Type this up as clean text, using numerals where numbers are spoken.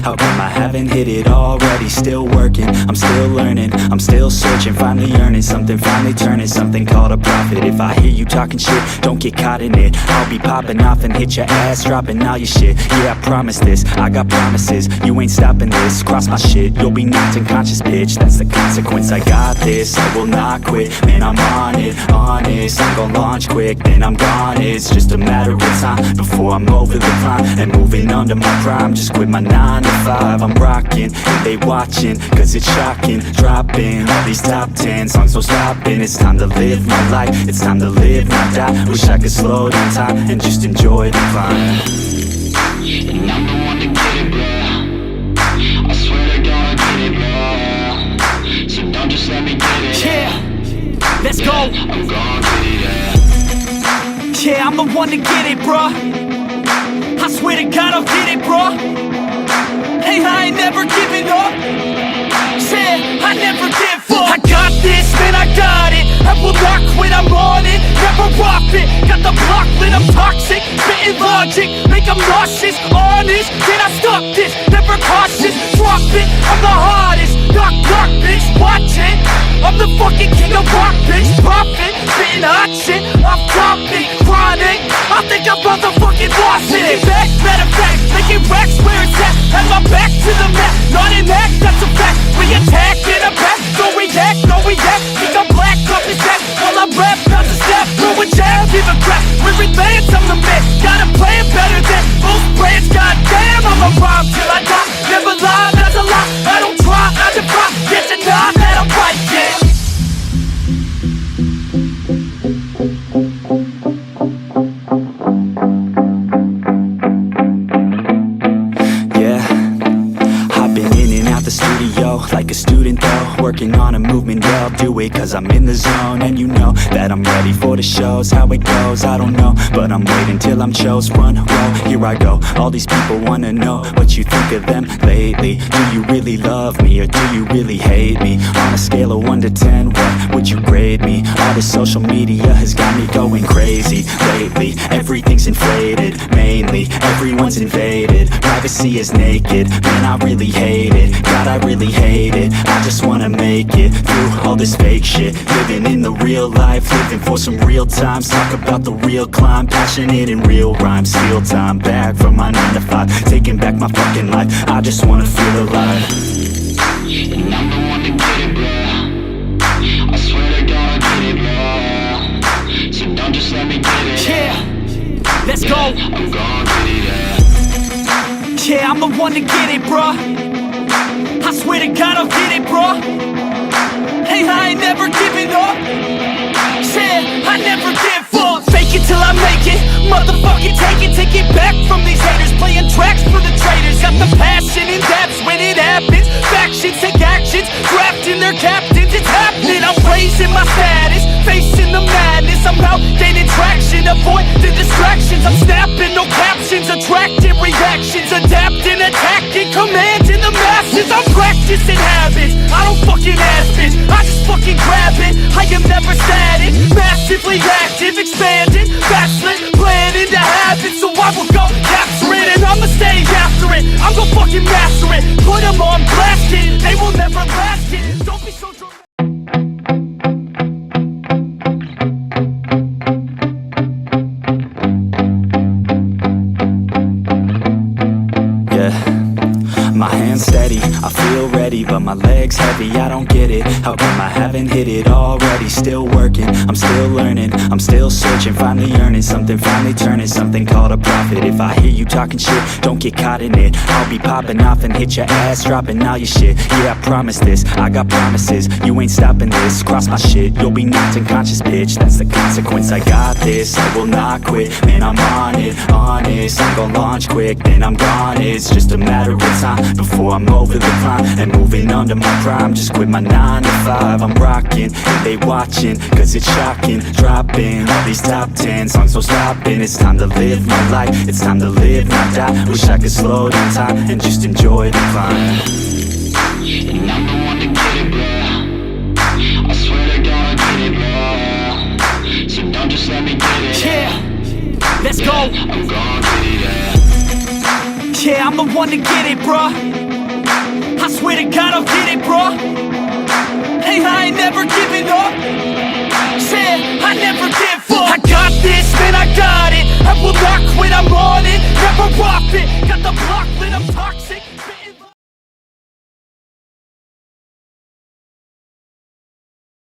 How come I haven't hit it already? Still working, I'm still learning, I'm still searching, finally earning something, finally turning something called a profit. If I hear you talking shit, don't get caught in it. I'll be popping off and hit your ass, dropping all your shit. Yeah, I promise this, I got promises. You ain't stopping this, cross my shit, you'll be knocked unconscious, bitch. That's the consequence, I got this, I will not quit. Man, I'm on it, honest, I'm gon' launch quick, then I'm gone. It's just a matter of time before I'm over the climb and moving under my prime. Just quit my 9 to 5, I'm rocking, and they watching, cause it's shocking. Dropping all these top 10 songs, no stopping. It's time to live my life, it's time to live, not die. Wish I could slow down time and just enjoy the climb. And I'm the one to get it, bro. I swear to God I get it, bro. So don't just let me get it. Yeah, let's go. I'm gon' get it, yeah. Yeah, I'm the one to get it, bro. I swear to God I'll get it, bro. Hey, I ain't never giving up. Yeah, I never give up. I got this, man, I got it. I will not quit, I'm on it. Never off it. Got the block lit, I'm toxic. Spitting logic, make them nauseous. Honest, can I stop this? Never cautious, drop it. I'm the hardest. Knock, knock, bitch, watch it. I'm the fucking king of rock, bitch. Profit, spitting hot shit. Off topic, chronic. I think I'm motherfucking lost it. Taking back, matter of fact, making racks where it's at. Have my back to the mat, not an act, that's a fact. We attack in a back, don't react, no react. Think I'm black, up his back, while I rap, bounce a step. Throw a jab, give a crap. We're advanced, I'm the man. Got a plan better than most brands. Goddamn, I'ma rhyme till I die. Never lie, that's a lie. I don't try, I defy. Get to die, that I'm right, yeah. Like a student though, working on a movement, yeah, I'll do it cause I'm in the zone. And you know that I'm ready for the shows. How it goes, I don't know, but I'm waiting till I'm chose. Front row, here I go. All these people wanna know what you think of them lately. Do you really love me or do you really hate me? On a scale of 1 to 10, what would you grade me? All this social media has got me going crazy lately. Everything's inflated, mainly everyone's invaded. Privacy is naked, man, I really hate it. God, I really hate it. I just wanna make it through all this fake shit. Living in the real life, living for some real times. Talk about the real climb, passionate in real rhymes. Steal time back from my 9 to 5, taking back my fucking life. I just wanna feel alive. And I'm the one to get it, bro. I swear to God I get it, bro. So don't just let me get it. Yeah, let's go. I'm gon' get it, yeah. Yeah, I'm the one to get it, bro. I swear to God I'll get it, bro. Hey, I ain't never giving up. Yeah, I never give up. Fake it till I make it. Motherfucking take it back from these haters. Playing tracks for the traitors. Got the passion in depths when it happens. Factions take actions, drafting their captains. It's happening, I'm raising my status, facing the madness. I'm out gaining traction, avoid the distractions. I'm snapping, no captions, attracting reactions. Adapting, attacking, commanding the masses. I'm practicing habits, I don't fucking ask bitch, I just fucking grab it. I am never static, massively active, expanding, backslid, planning to have it. So I will go capture it and I'ma stay after it. I'm gon' fucking master it, put them on blast it. They will never last it, don't be so dramatic. My hands steady, I feel ready, but my legs heavy, I don't get it. How come I haven't hit it already? Still working, I'm still learning, I'm still searching, finally earning something, finally turning something called a profit. If I hear you talking shit, don't get caught in it. I'll be popping off and hit your ass, dropping all your shit. Yeah, I promise this, I got promises. You ain't stopping this, cross my shit, you'll be knocked unconscious, bitch. That's the consequence, I got this, I will not quit. Man, I'm on it, honest, I'm gon' launch quick, then I'm gone. It's just a matter of time before I'm over the climb and moving under my prime. Just quit my 9 to 5, I'm rocking, and they watching, cause it's shocking. Dropping all these top 10 songs, no stopping. It's time to live my life, it's time to live, not die. Wish I could slow down time and just enjoy the climb. And I'm the one to get it, bro. I swear to God I get it, bro. So don't just let me get it. Yeah, let's go. I'm gon' get it, yeah. Yeah, I'm the one to get it, bruh. I swear to God I'll get it, bruh. Hey, I ain't never giving up. Said I never give up. I got this, man, I got it. I will not quit, I'm